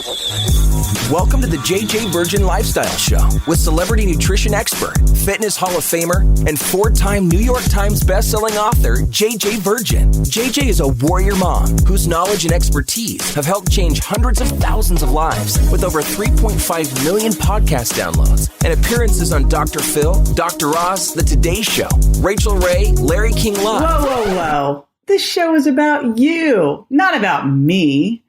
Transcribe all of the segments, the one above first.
Welcome to the JJ Virgin Lifestyle Show with celebrity nutrition expert, fitness Hall of Famer, and 4-time New York Times bestselling author, JJ Virgin. JJ is a warrior mom whose knowledge and expertise have helped change hundreds of thousands of lives with over 3.5 million podcast downloads and appearances on Dr. Phil, Dr. Oz, The Today Show, Rachel Ray, Larry King Live. Whoa. This show is about you, not about me.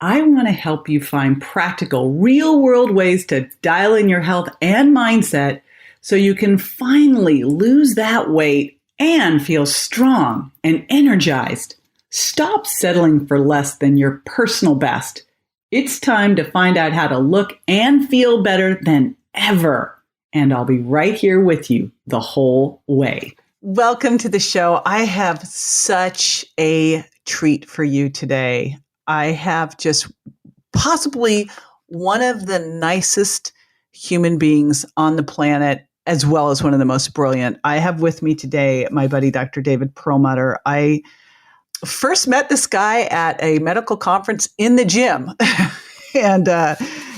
I want to help you find practical, real-world ways to dial in your health and mindset so you can finally lose that weight and feel strong and energized. Stop settling for less than your personal best. It's time to find out how to look and feel better than ever. And I'll be right here with you the whole way. Welcome to the show. I have such a treat for you today. I have just possibly one of the nicest human beings on the planet, as well as one of the most brilliant. I have with me today my buddy, Dr. David Perlmutter. I first met this guy at a medical conference in the gym, and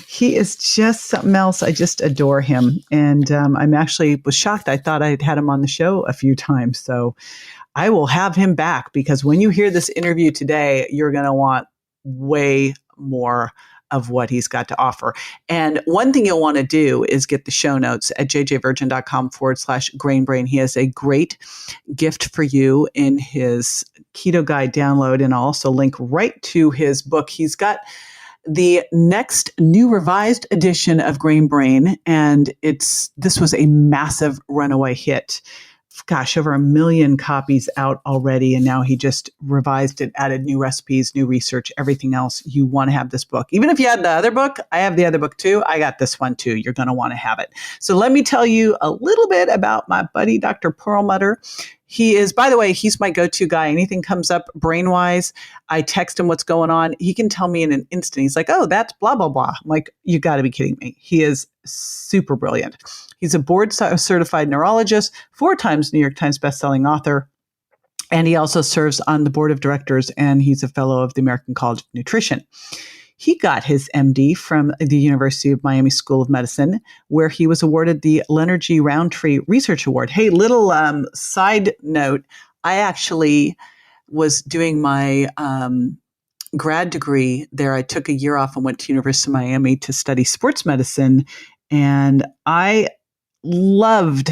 he is just something else. I just adore him. And I'm actually was shocked. I thought I'd had him on the show a few times. So I will have him back because when you hear this interview today, you're going to want way more of what he's got to offer. And one thing you'll want to do is get the show notes at jjvirgin.com/grainbrain. He has a great gift for you in his keto guide download, and I'll also link right to his book. He's got the next new revised edition of Grain Brain, and this was a massive runaway hit. Gosh, over 1 million copies out already. And now he just revised it, added new recipes, new research, everything else. You want to have this book. Even if you had the other book, I have the other book too. I got this one too. You're going to want to have it. So let me tell you a little bit about my buddy, Dr. Perlmutter. He is, by the way, he's my go-to guy. Anything comes up brain-wise, I text him what's going on. He can tell me in an instant. He's like, oh, that's blah, blah, blah. I'm like, you got to be kidding me. He is super brilliant. He's a board-certified neurologist, 4 times New York Times bestselling author, and he also serves on the board of directors, and he's a fellow of the American College of Nutrition. He got his MD from the University of Miami School of Medicine, where he was awarded the Leonard G. Roundtree Research Award. Hey, little side note, I actually was doing my grad degree there. I took a year off and went to University of Miami to study sports medicine, and I loved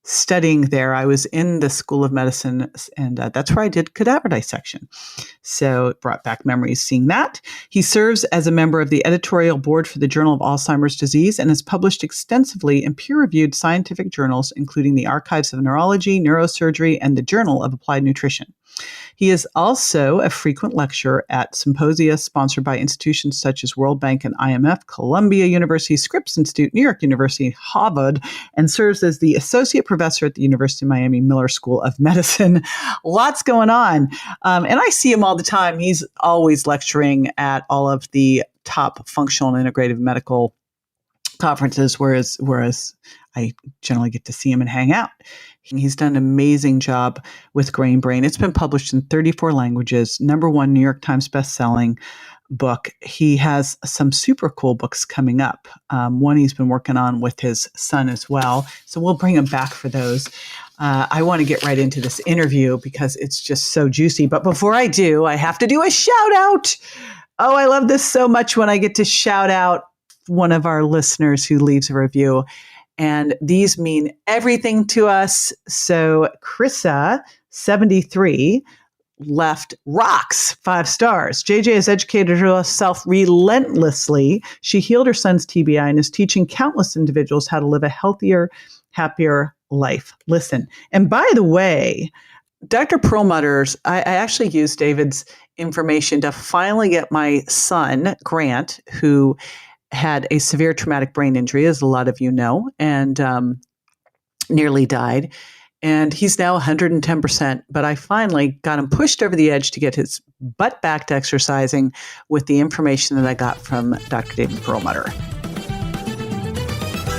studying there. I was in the School of Medicine, and that's where I did cadaver dissection. So it brought back memories seeing that. He serves as a member of the editorial board for the Journal of Alzheimer's Disease and has published extensively in peer-reviewed scientific journals, including the Archives of Neurology, Neurosurgery, and the Journal of Applied Nutrition. He is also a frequent lecturer at symposia sponsored by institutions such as World Bank and IMF, Columbia University, Scripps Institute, New York University, Harvard, and serves as the associate professor at the University of Miami Miller School of Medicine. Lots going on. And I see him all the time. He's always lecturing at all of the top functional and integrative medical conferences, whereas I generally get to see him and hang out. He's done an amazing job with Grain Brain. It's been published in 34 languages, #1 New York Times bestselling book. He has some super cool books coming up. One he's been working on with his son as well. So we'll bring him back for those. I want to get right into this interview because it's just so juicy. But before I do, I have to do a shout out. Oh, I love this so much when I get to shout out one of our listeners who leaves a review. And these mean everything to us. So Chrissa, 73, left rocks, 5 stars. JJ has educated herself relentlessly. She healed her son's TBI and is teaching countless individuals how to live a healthier, happier life. Listen. And by the way, Dr. Perlmutter's, I actually used David's information to finally get my son, Grant, who had a severe traumatic brain injury, as a lot of you know, and nearly died. And he's now 110%, but I finally got him pushed over the edge to get his butt back to exercising with the information that I got from Dr. David Perlmutter.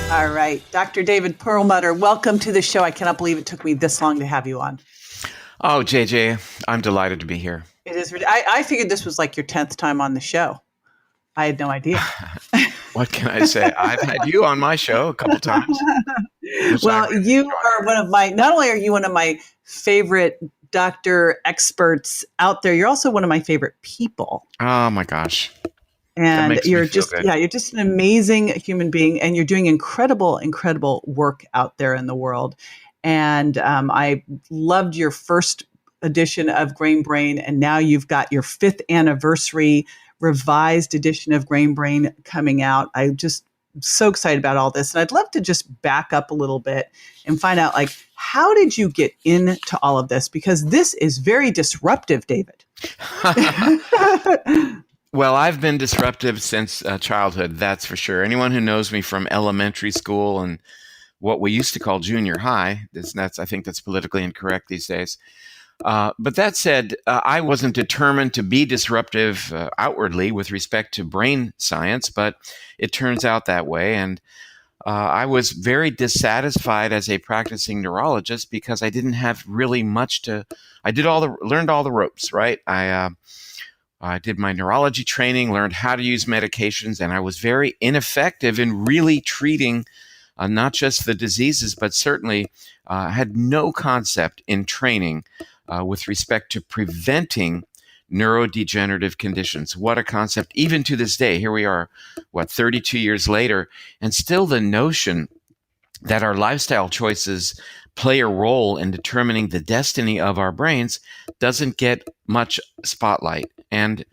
All right, Dr. David Perlmutter, welcome to the show. I cannot believe it took me this long to have you on. Oh, JJ, I'm delighted to be here. It is. I figured this was like your 10th time on the show. I had no idea. What can I say? I've had you on my show a couple times. Well, you are not only are you one of my favorite doctor experts out there, you're also one of my favorite people. Oh my gosh. And you're just an amazing human being, and you're doing incredible work out there in the world. And I loved your first edition of Grain Brain, and now you've got your 5th anniversary revised edition of Grain Brain coming out. I'm so excited about all this. And I'd love to just back up a little bit and find out, like, how did you get into all of this? Because this is very disruptive, David. Well, I've been disruptive since childhood, that's for sure. Anyone who knows me from elementary school and what we used to call junior high, I think that's politically incorrect these days. But that said, I wasn't determined to be disruptive outwardly with respect to brain science, but it turns out that way. And I was very dissatisfied as a practicing neurologist because I didn't have really much learned all the ropes, right? I did my neurology training, learned how to use medications, and I was very ineffective in really treating not just the diseases, but certainly had no concept in training with respect to preventing neurodegenerative conditions. What a concept. Even to this day, here we are, 32 years later, and still the notion that our lifestyle choices play a role in determining the destiny of our brains doesn't get much spotlight. And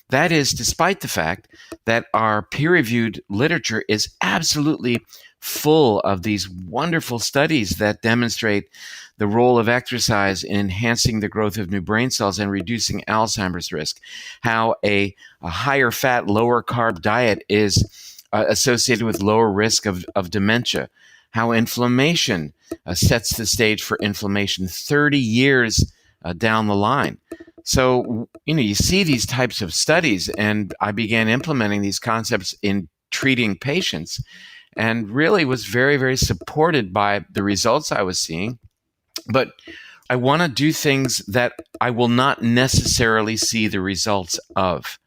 that is despite the fact that our peer-reviewed literature is absolutely full of these wonderful studies that demonstrate the role of exercise in enhancing the growth of new brain cells and reducing Alzheimer's risk, how a higher fat, lower carb diet is associated with lower risk of dementia, how inflammation sets the stage for inflammation 30 years down the line. So, you see these types of studies, and I began implementing these concepts in treating patients and really was very, very supported by the results I was seeing. But I want to do things that I will not necessarily see the results of.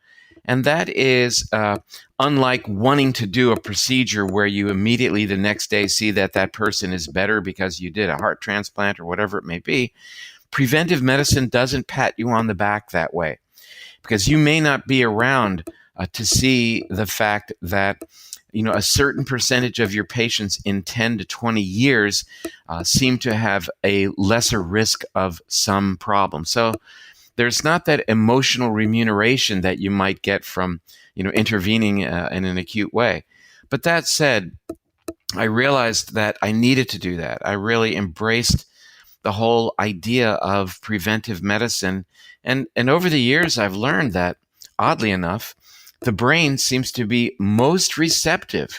And that is unlike wanting to do a procedure where you immediately the next day see that person is better because you did a heart transplant or whatever it may be. Preventive medicine doesn't pat you on the back that way, because you may not be around to see the fact that a certain percentage of your patients in 10 to 20 years seem to have a lesser risk of some problem. So there's not that emotional remuneration that you might get from intervening in an acute way. But that said, I realized that I needed to do that. I really embraced the whole idea of preventive medicine. And over the years, I've learned that, oddly enough, the brain seems to be most receptive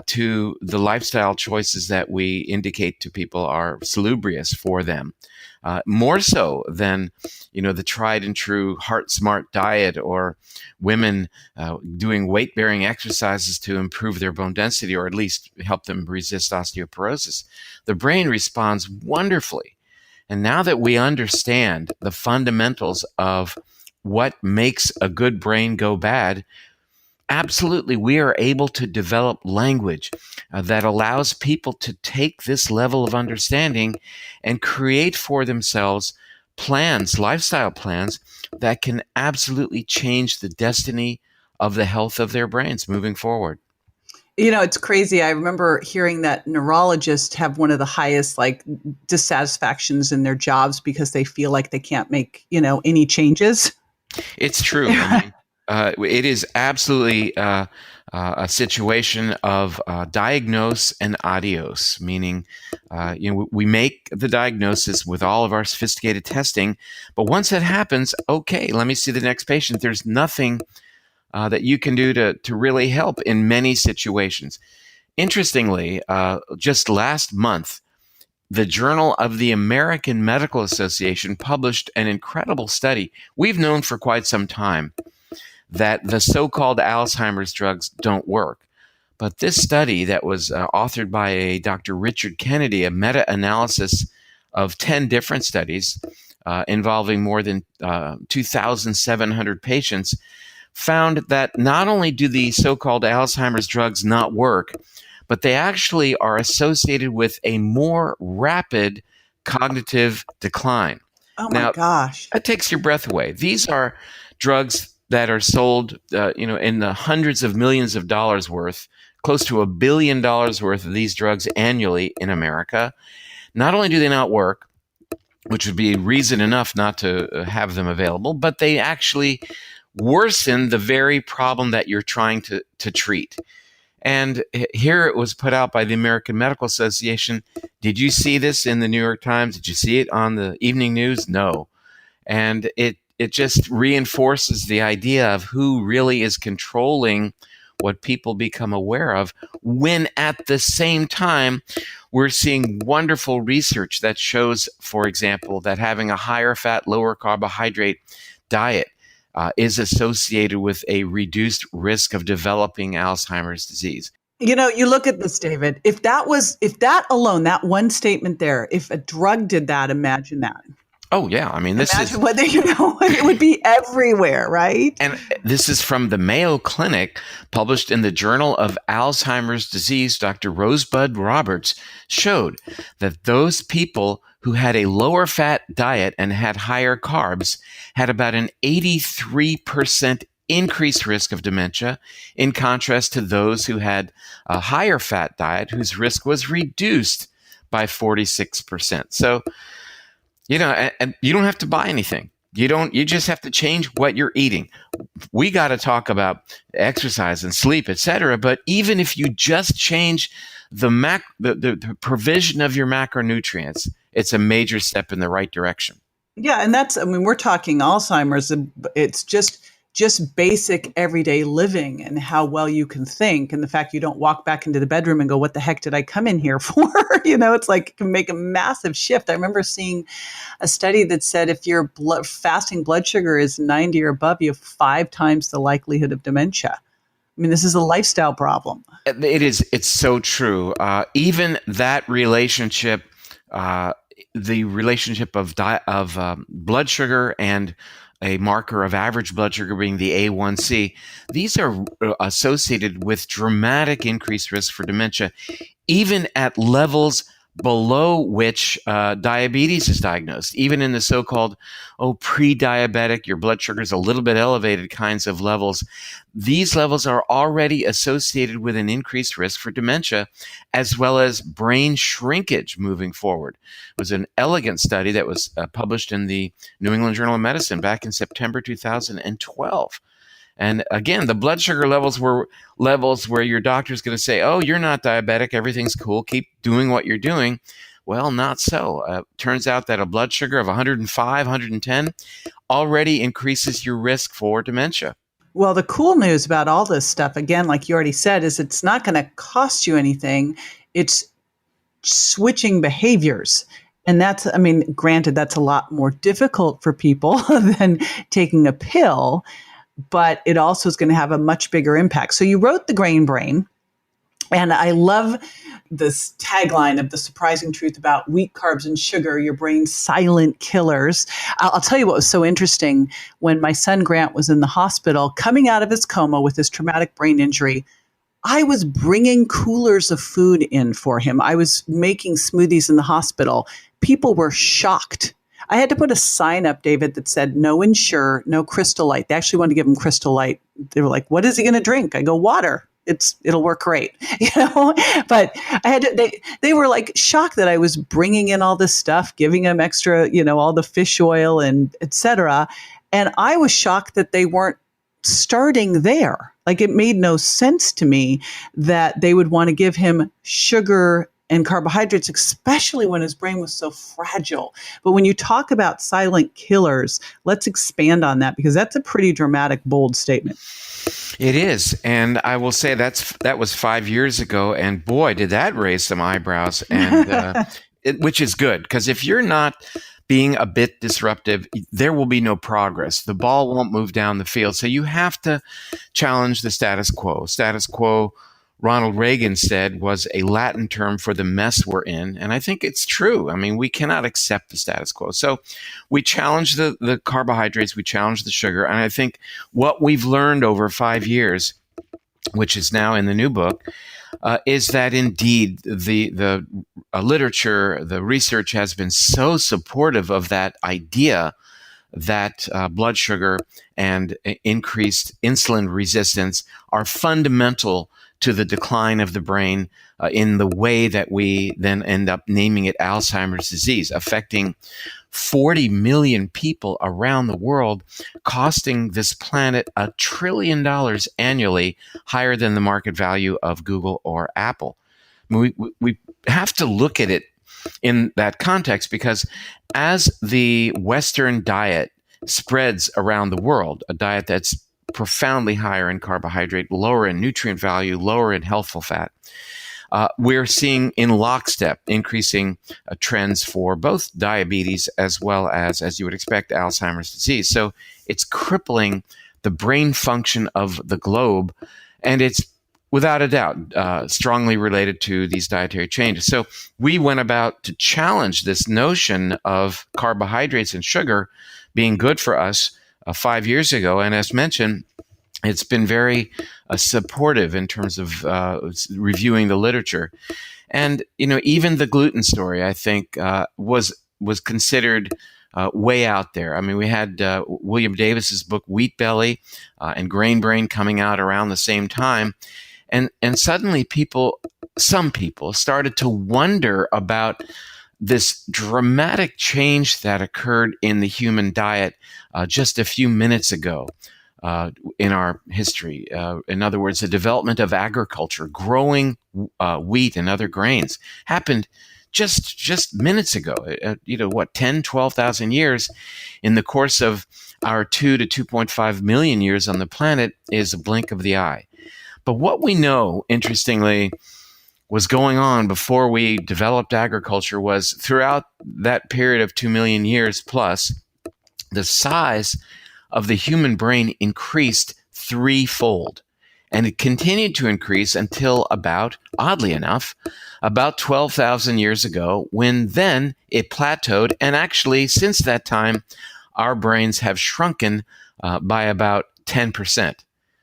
to the lifestyle choices that we indicate to people are salubrious for them. More so than, the tried and true heart smart diet or women doing weight bearing exercises to improve their bone density or at least help them resist osteoporosis. The brain responds wonderfully. And now that we understand the fundamentals of what makes a good brain go bad, absolutely, we are able to develop language that allows people to take this level of understanding and create for themselves plans, lifestyle plans, that can absolutely change the destiny of the health of their brains moving forward. It's crazy. I remember hearing that neurologists have one of the highest dissatisfactions in their jobs because they feel like they can't make, any changes. It's true. It is absolutely a situation of diagnose and adios, meaning, we make the diagnosis with all of our sophisticated testing, but once that happens, okay, let me see the next patient. There's nothing that you can do to really help in many situations. Interestingly, just last month, the Journal of the American Medical Association published an incredible study. We've known for quite some time that the so-called Alzheimer's drugs don't work. But this study that was authored by a Dr. Richard Kennedy, a meta-analysis of 10 different studies involving more than 2,700 patients, found that not only do the so-called Alzheimer's drugs not work, but they actually are associated with a more rapid cognitive decline. Oh my Now, gosh. that takes your breath away. These are drugs that are sold, in the hundreds of millions of dollars worth, close to $1 billion worth of these drugs annually in America. Not only do they not work, which would be reason enough not to have them available, but they actually worsen the very problem that you're trying to treat. And here it was put out by the American Medical Association. Did you see this in the New York Times? Did you see it on the evening news? No. And it just reinforces the idea of who really is controlling what people become aware of, when at the same time we're seeing wonderful research that shows, for example, that having a higher fat, lower carbohydrate diet is associated with a reduced risk of developing Alzheimer's disease. You look at this, David. If that alone, that one statement there, if a drug did that, imagine that. Oh, yeah. I mean, imagine whether, it would be everywhere, right? And this is from the Mayo Clinic, published in the Journal of Alzheimer's Disease. Dr. Rosebud Roberts showed that those people who had a lower fat diet and had higher carbs had about an 83% increased risk of dementia, in contrast to those who had a higher fat diet whose risk was reduced by 46%. So, and you don't have to buy anything. You just have to change what you're eating. We got to talk about exercise and sleep, et cetera. But even if you just change the provision of your macronutrients, it's a major step in the right direction. Yeah. And we're talking Alzheimer's. It's just basic everyday living and how well you can think. And the fact you don't walk back into the bedroom and go, what the heck did I come in here for? It's like it can make a massive shift. I remember seeing a study that said if your fasting blood sugar is 90 or above, you have 5 times the likelihood of dementia. I mean, this is a lifestyle problem. It is. It's so true. Even that relationship, the relationship of blood sugar and a marker of average blood sugar being the A1C, these are associated with dramatic increased risk for dementia, even at levels below which diabetes is diagnosed. Even in the so-called pre-diabetic, your blood sugar is a little bit elevated kinds of levels. These levels are already associated with an increased risk for dementia, as well as brain shrinkage moving forward. It was an elegant study that was published in the New England Journal of Medicine back in September 2012. And again, the blood sugar levels were levels where your doctor's going to say, oh, you're not diabetic, everything's cool, keep doing what you're doing. Well, not so. Turns out that a blood sugar of 105, 110 already increases your risk for dementia. Well, the cool news about all this stuff, again, like you already said, is it's not going to cost you anything. It's switching behaviors. And granted, that's a lot more difficult for people than taking a pill, but it also is going to have a much bigger impact. So you wrote The Grain Brain, and I love this tagline of the surprising truth about wheat, carbs, and sugar, your brain's silent killers. I'll tell you what was so interesting. When my son Grant was in the hospital, coming out of his coma with his traumatic brain injury, I was bringing coolers of food in for him. I was making smoothies in the hospital. People were shocked. I had to put a sign up, David, that said, no Ensure, no Crystal Light. They actually wanted to give him Crystal Light. They were like, what is he going to drink? I go, water. It'll work great, but I had to, they were like shocked that I was bringing in all this stuff, giving them extra, all the fish oil and et cetera. And I was shocked that they weren't starting there. Like, it made no sense to me that they would want to give him sugar and carbohydrates, especially when his brain was so fragile. But when you talk about silent killers, let's expand on that, because that's a pretty dramatic, bold statement. It is. And I will say that was 5 years ago. And boy, did that raise some eyebrows, and which is good, because if you're not being a bit disruptive, there will be no progress. The ball won't move down the field. So you have to challenge the status quo. Status quo Ronald Reagan said was a Latin term for the mess we're in. And I think it's true. I mean, we cannot accept the status quo. So we challenge the carbohydrates, we challenge the sugar. And I think what we've learned over 5 years, which is now in the new book, is that indeed the literature, the research has been so supportive of that idea that blood sugar and increased insulin resistance are fundamental to the decline of the brain in the way that we then end up naming it Alzheimer's disease, affecting 40 million people around the world, costing this planet $1 trillion annually, higher than the market value of Google or Apple. We have to look at it in that context, because as the Western diet spreads around the world, a diet that's profoundly higher in carbohydrate, lower in nutrient value, lower in healthful fat, we're seeing in lockstep increasing trends for both diabetes as well as you would expect, Alzheimer's disease. So it's crippling the brain function of the globe, and it's without a doubt strongly related to these dietary changes. So we went about to challenge this notion of carbohydrates and sugar being good for us 5 years ago. And as mentioned, it's been very supportive in terms of reviewing the literature. And, even the gluten story, I think, was considered way out there. I mean, we had William Davis's book, Wheat Belly, and Grain Brain coming out around the same time. And suddenly some people started to wonder about this dramatic change that occurred in the human diet just a few minutes ago in our history. In other words, the development of agriculture, growing wheat and other grains, happened just minutes ago. 10, 12,000 years in the course of our 2 to 2.5 million years on the planet is a blink of the eye. But what we know, interestingly, was going on before we developed agriculture was throughout that period of 2 million years plus, the size of the human brain increased threefold. And it continued to increase until oddly enough, about 12,000 years ago, when then it plateaued. And actually, since that time, our brains have shrunken by about 10%.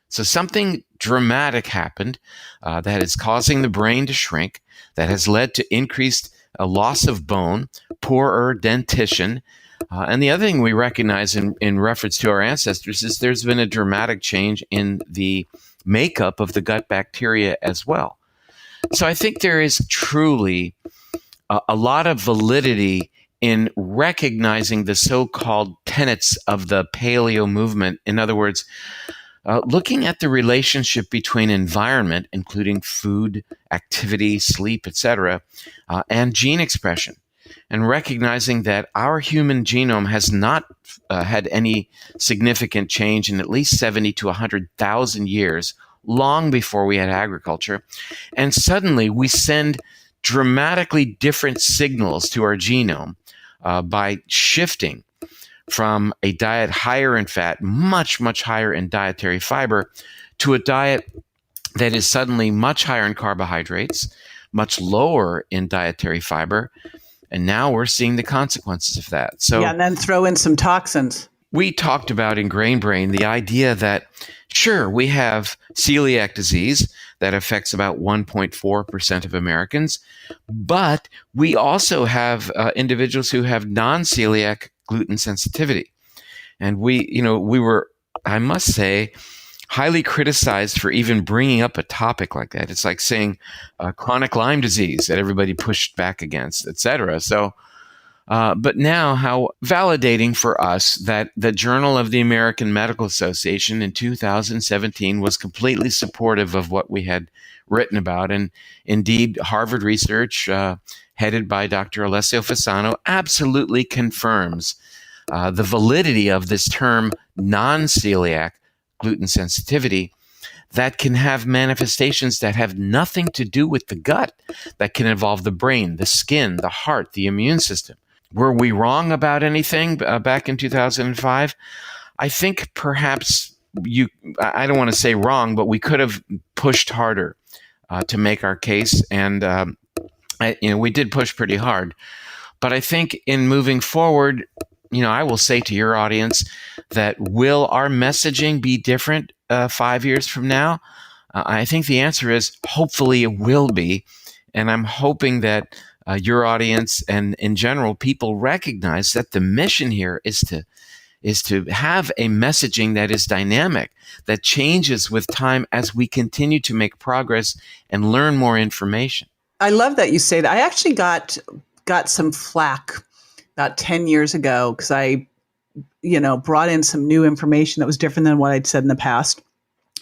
So something dramatic happened that is causing the brain to shrink, that has led to increased loss of bone, poorer dentition. And the other thing we recognize in reference to our ancestors is there's been a dramatic change in the makeup of the gut bacteria as well. So I think there is truly a lot of validity in recognizing the so-called tenets of the paleo movement. In other words, looking at the relationship between environment, including food, activity, sleep, etc., and gene expression, and recognizing that our human genome has not had any significant change in at least 70 to 100,000 years, long before we had agriculture. And suddenly we send dramatically different signals to our genome by shifting from a diet higher in fat, much, much higher in dietary fiber, to a diet that is suddenly much higher in carbohydrates, much lower in dietary fiber. And now we're seeing the consequences of that. So, and then throw in some toxins. We talked about in Grain Brain the idea that, sure, we have celiac disease that affects about 1.4% of Americans, but we also have individuals who have non-celiac gluten sensitivity. And we were, I must say, highly criticized for even bringing up a topic like that. It's like saying chronic Lyme disease that everybody pushed back against, et cetera. So, but now how validating for us that the Journal of the American Medical Association in 2017 was completely supportive of what we had written about. And indeed, Harvard research headed by Dr. Alessio Fasano absolutely confirms the validity of this term non-celiac gluten sensitivity that can have manifestations that have nothing to do with the gut, that can involve the brain, the skin, the heart, the immune system. Were we wrong about anything back in 2005? I think perhaps I don't want to say wrong, but we could have pushed harder to make our case. And, we did push pretty hard. But I think in moving forward, I will say to your audience that will our messaging be different 5 years from now? I think the answer is hopefully it will be. And I'm hoping that your audience and in general, people recognize that the mission here is to have a messaging that is dynamic, that changes with time as we continue to make progress and learn more information. I love that you say that. I actually got some flack about 10 years ago because I, brought in some new information that was different than what I'd said in the past.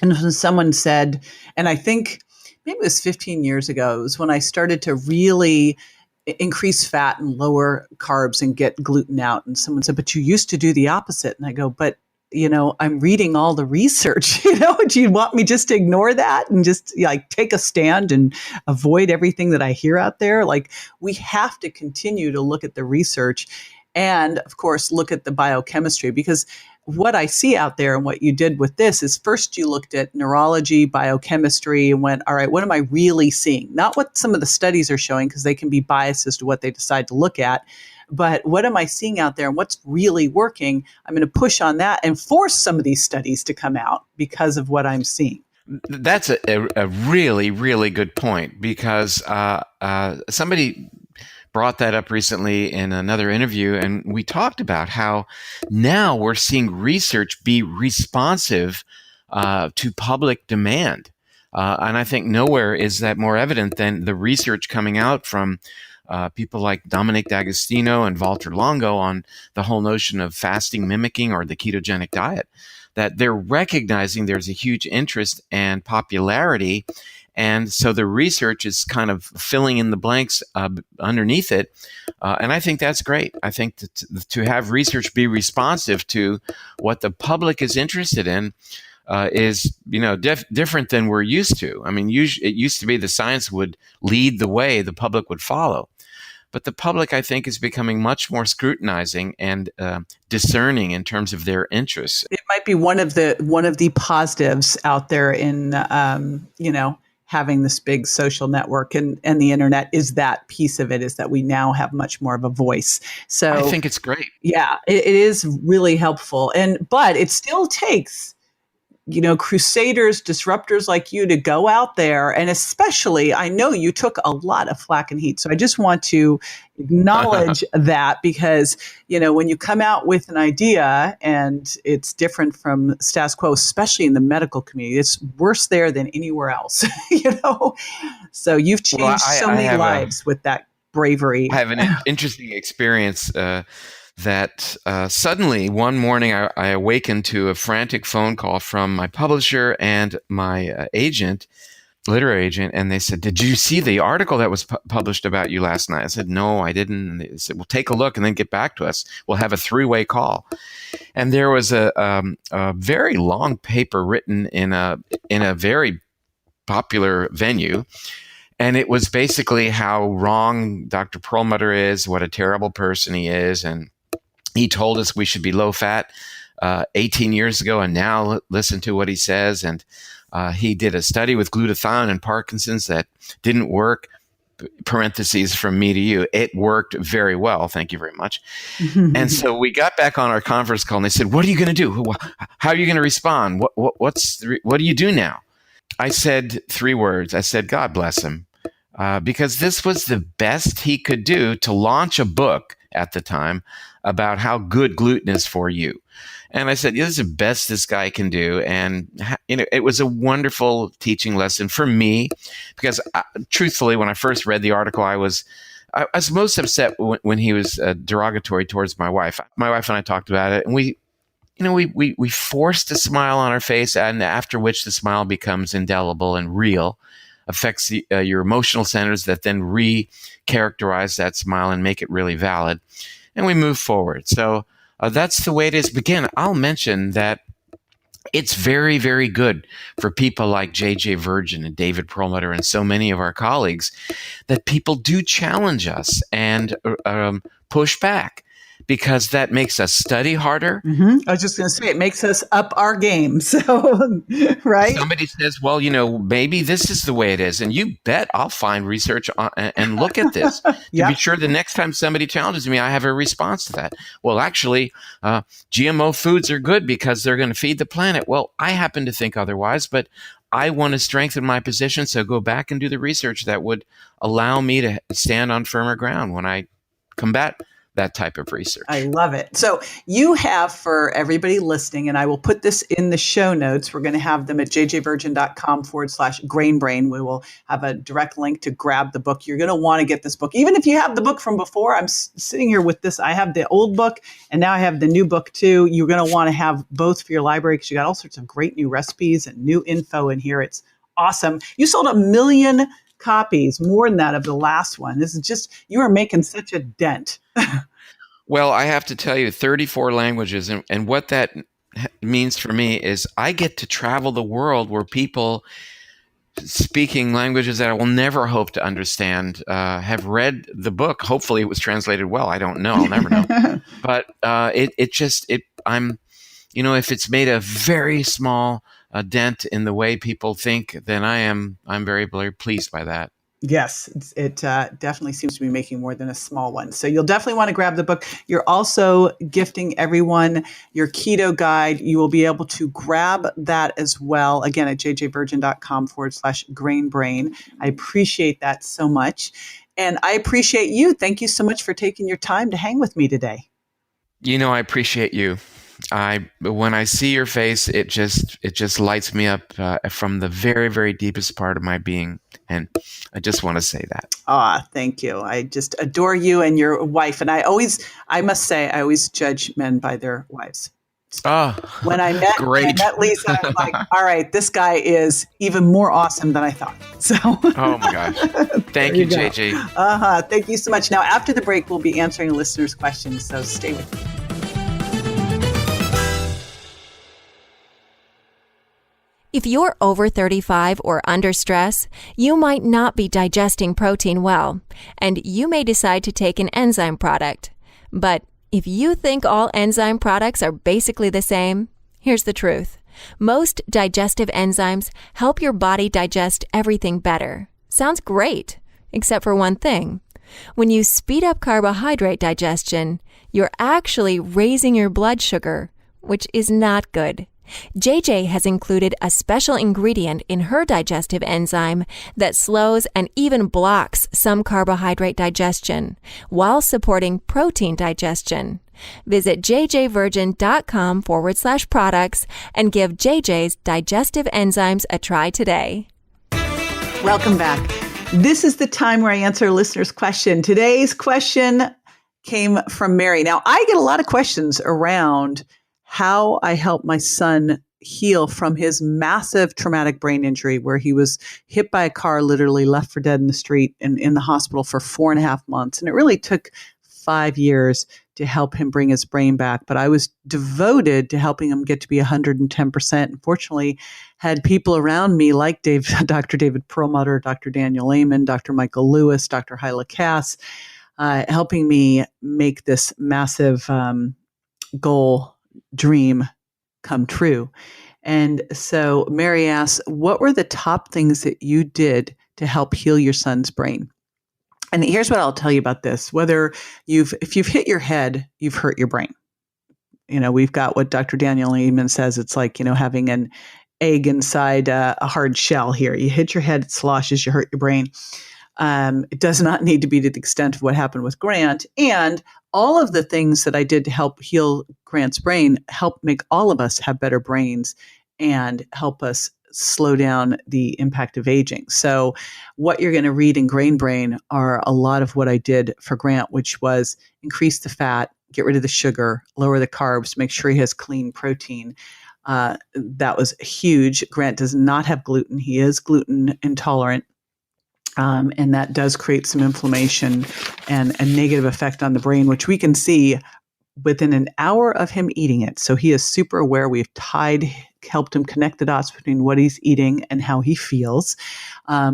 And when someone said, and I think maybe it was 15 years ago, it was when I started to really increase fat and lower carbs and get gluten out. And someone said, but you used to do the opposite. And I go, but I'm reading all the research, do you want me just to ignore that and just take a stand and avoid everything that I hear out there? We have to continue to look at the research and of course, look at the biochemistry, because what I see out there and what you did with this is first you looked at neurology, biochemistry, and went, all right, what am I really seeing? Not what some of the studies are showing, because they can be biased as to what they decide to look at, but what am I seeing out there and what's really working? I'm going to push on that and force some of these studies to come out because of what I'm seeing. That's a really, really good point, because somebody brought that up recently in another interview, and we talked about how now we're seeing research be responsive to public demand. And I think nowhere is that more evident than the research coming out from people like Dominic D'Agostino and Walter Longo on the whole notion of fasting mimicking or the ketogenic diet, that they're recognizing there's a huge interest and popularity. And so the research is kind of filling in the blanks underneath it. And I think that's great. I think to have research be responsive to what the public is interested in is, different than we're used to. I mean, it used to be the science would lead the way, the public would follow. But the public, I think, is becoming much more scrutinizing and discerning in terms of their interests. It might be one of the positives out there in, having this big social network and the internet is that piece of it, is that we now have much more of a voice. So I think it's great. Yeah, it is really helpful. But it still takes, crusaders, disruptors like you to go out there. And especially, I know you took a lot of flack and heat. So I just want to acknowledge that, because, when you come out with an idea and it's different from status quo, especially in the medical community, it's worse there than anywhere else, So you've changed so many lives with that bravery. I have an interesting experience that suddenly one morning I awakened to a frantic phone call from my publisher and my agent, literary agent, and they said, "Did you see the article that was published about you last night?" I said, "No, I didn't." And they said, "Well, take a look and then get back to us. We'll have a 3-way call." And there was a very long paper written in a very popular venue. And it was basically how wrong Dr. Perlmutter is, what a terrible person he is. And he told us we should be low fat 18 years ago, and now listen to what he says. And he did a study with glutathione and Parkinson's that didn't work. Parentheses from me to you. It worked very well. Thank you very much. And so we got back on our conference call and they said, "What are you going to do? How are you going to respond? What do you do now?" I said 3 words. I said, "God bless him." Because this was the best he could do to launch a book at the time about how good gluten is for you. And I said, "This is the best this guy can do." And, it was a wonderful teaching lesson for me, because truthfully, when I first read the article, I was most upset when he was derogatory towards my wife. My wife and I talked about it, and we forced a smile on our face, and after which the smile becomes indelible and real, affects your emotional centers that then re-characterize that smile and make it really valid. And we move forward. So that's the way it is. Again, I'll mention that it's very, very good for people like J.J. Virgin and David Perlmutter and so many of our colleagues that people do challenge us and push back. because that makes us study harder. I was just going to say, it makes us up our game. So, right? Somebody says, well, maybe this is the way it is. And you bet I'll find research and look at this to be sure the next time somebody challenges me, I have a response to that. Well, actually, GMO foods are good because they're going to feed the planet. Well, I happen to think otherwise, but I want to strengthen my position. So go back and do the research that would allow me to stand on firmer ground when I combat that type of research. I love it. So you have, for everybody listening, and I will put this in the show notes. We're going to have them at jjvirgin.com/grainbrain. We will have a direct link to grab the book. You're going to want to get this book. Even if you have the book from before, I'm sitting here with this. I have the old book and now I have the new book too. You're going to want to have both for your library because you got all sorts of great new recipes and new info in here. It's awesome. You sold 1 million copies, more than that, of the last one. This is just, you are making such a dent. Well, I have to tell you, 34 languages, and what that means for me is I get to travel the world where people speaking languages that I will never hope to understand have read the book. Hopefully it was translated well. I don't know. I'll never know. But if it's made a very small dent in the way people think, then I'm very, very pleased by that. Yes, it definitely seems to be making more than a small one. So you'll definitely want to grab the book. You're also gifting everyone your keto guide. You will be able to grab that as well. Again, at jjvirgin.com/grainbrain. I appreciate that so much. And I appreciate you. Thank you so much for taking your time to hang with me today. I appreciate you. When I see your face, it just lights me up from the very, very deepest part of my being. And I just want to say that. Thank you. I just adore you and your wife. And I must say, I always judge men by their wives. When I met Lisa, I was like, all right, this guy is even more awesome than I thought. So, oh my gosh. Thank you, JJ. Thank you so much. Now, after the break, we'll be answering listeners' questions. So stay with me. If you're over 35 or under stress, you might not be digesting protein well, and you may decide to take an enzyme product. But if you think all enzyme products are basically the same, here's the truth. Most digestive enzymes help your body digest everything better. Sounds great, except for one thing. When you speed up carbohydrate digestion, you're actually raising your blood sugar, which is not good. JJ has included a special ingredient in her digestive enzyme that slows and even blocks some carbohydrate digestion while supporting protein digestion. Visit jjvirgin.com/products and give JJ's digestive enzymes a try today. Welcome back. This is the time where I answer a listener's question. Today's question came from Mary. Now, I get a lot of questions around how I help my son heal from his massive traumatic brain injury where he was hit by a car, literally left for dead in the street and in the hospital for 4.5 months. And it really took 5 years to help him bring his brain back. But I was devoted to helping him get to be 110%. Unfortunately, had people around me like Dr. David Perlmutter, Dr. Daniel Lehman, Dr. Michael Lewis, Dr. Hyla Cass, helping me make this massive dream come true. And so Mary asks, what were the top things that you did to help heal your son's brain? And here's what I'll tell you about this. If you've hit your head, you've hurt your brain. We've got what Dr. Daniel Lehman says. It's like, having an egg inside a hard shell here. You hit your head, it sloshes, you hurt your brain. It does not need to be to the extent of what happened with Grant. And all of the things that I did to help heal Grant's brain help make all of us have better brains and help us slow down the impact of aging. So what you're going to read in Grain Brain are a lot of what I did for Grant, which was increase the fat, get rid of the sugar, lower the carbs, make sure he has clean protein. That was huge. Grant does not have gluten. He is gluten intolerant. And that does create some inflammation and a negative effect on the brain, which we can see within an hour of him eating it. So he is super aware. We've tied helped him connect the dots between what he's eating and how he feels.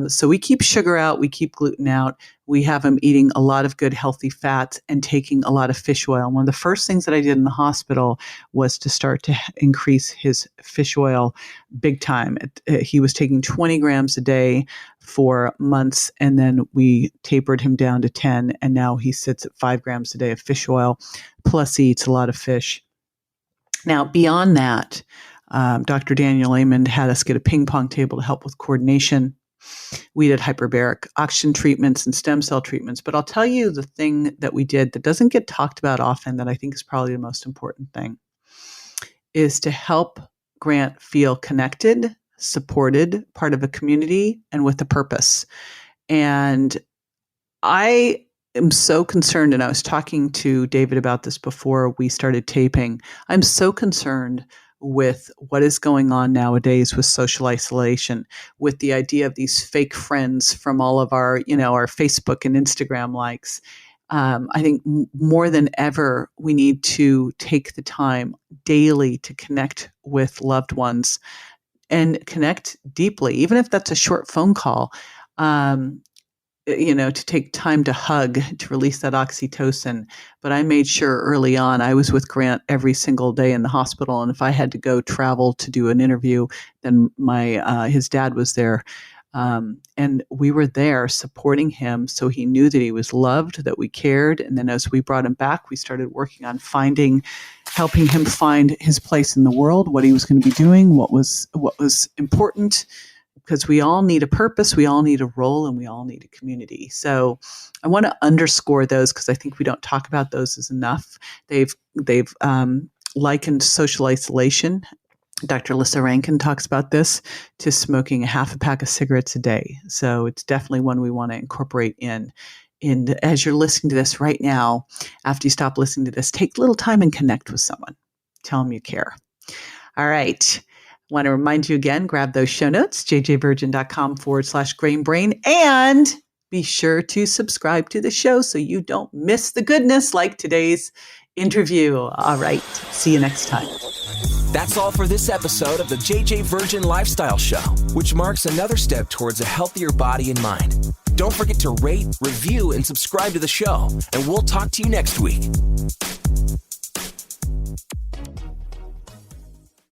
So we keep sugar out, we keep gluten out. We have him eating a lot of good healthy fats and taking a lot of fish oil. And one of the first things that I did in the hospital was to start to increase his fish oil big time. He was taking 20 grams a day for months, and then we tapered him down to 10, and now he sits at 5 grams a day of fish oil, plus he eats a lot of fish. Now, beyond that, Dr. Daniel Amen had us get a ping pong table to help with coordination. We did hyperbaric oxygen treatments and stem cell treatments. But I'll tell you the thing that we did that doesn't get talked about often, that I think is probably the most important thing, is to help Grant feel connected, supported, part of a community, and with a purpose. And I am so concerned, and I was talking to David about this before we started taping. I'm so concerned with what is going on nowadays with social isolation, with the idea of these fake friends from all of our, our Facebook and Instagram likes. I think more than ever, we need to take the time daily to connect with loved ones and connect deeply, even if that's a short phone call. To take time to hug, to release that oxytocin. But I made sure early on I was with Grant every single day in the hospital. And if I had to go travel to do an interview, then his dad was there. And we were there supporting him, so he knew that he was loved, that we cared. And then as we brought him back, we started working on helping him find his place in the world, what he was going to be doing, what was important. Because we all need a purpose, we all need a role, and we all need a community. So I want to underscore those because I think we don't talk about those as enough. They've likened social isolation. Dr. Lissa Rankin talks about this, to smoking a half a pack of cigarettes a day. So it's definitely one we want to incorporate in. And as you're listening to this right now, after you stop listening to this, take a little time and connect with someone. Tell them you care. All right. Want to remind you again, grab those show notes, jjvirgin.com/grainbrain, and be sure to subscribe to the show so you don't miss the goodness like today's interview. All right. See you next time. That's all for this episode of the JJ Virgin Lifestyle Show, which marks another step towards a healthier body and mind. Don't forget to rate, review, and subscribe to the show, and we'll talk to you next week.